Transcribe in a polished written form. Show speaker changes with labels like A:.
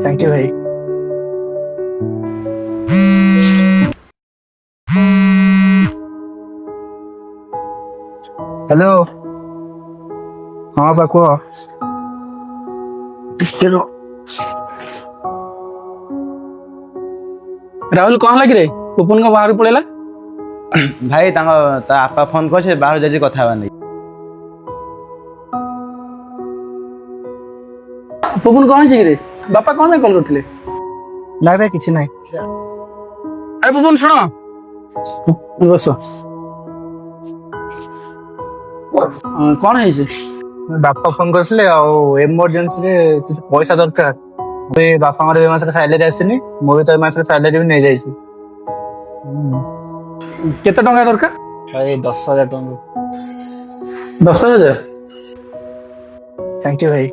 A: Thank you भाई। Hello. हाँ बा कुह। चलो।
B: ରାହୁଲ କଣ ହେଲା କିରେ ପୁପୁନ କଣ ବାହାରକୁ ପଳେଇଲା?
C: ଭାଇ ତା ବାପା ଫୋନ କରିছে ବାହାରୁ ଯାଇଛି କଥା ହେବା ନେଇ।
B: ପୁପୁନ କଣ ହେଇଛି କିରେ? ବାପା କଣ ପାଇଁ କଲ୍ କରିଥିଲେ?
A: ନାଇଁ ଭାଇ କିଛି ନାହିଁ।
B: ଆରେ ପୁପୁନ ଶୁଣ ବସ। କଣ ହେଇଛି?
A: ବାପା ଫୋନ କରିଥିଲେ ଆଉ ଏମର୍ଜେନ୍ସିରେ କିଛି ପଇସା ଦରକାର। ବାପାଙ୍କର ଏ ମାସରେ ସାଲାରୀ ଆସିନି, ମୁଁ ବି ତ ଏ ମାସରେ ସାଲାରୀ ବି ନେଇଯାଇଛି।
B: କେତେ ଟଙ୍କା ଦରକାର?
A: ଭାଇ 10,000 ଟଙ୍କା।
B: 10,000।
A: थैंक यू भाई।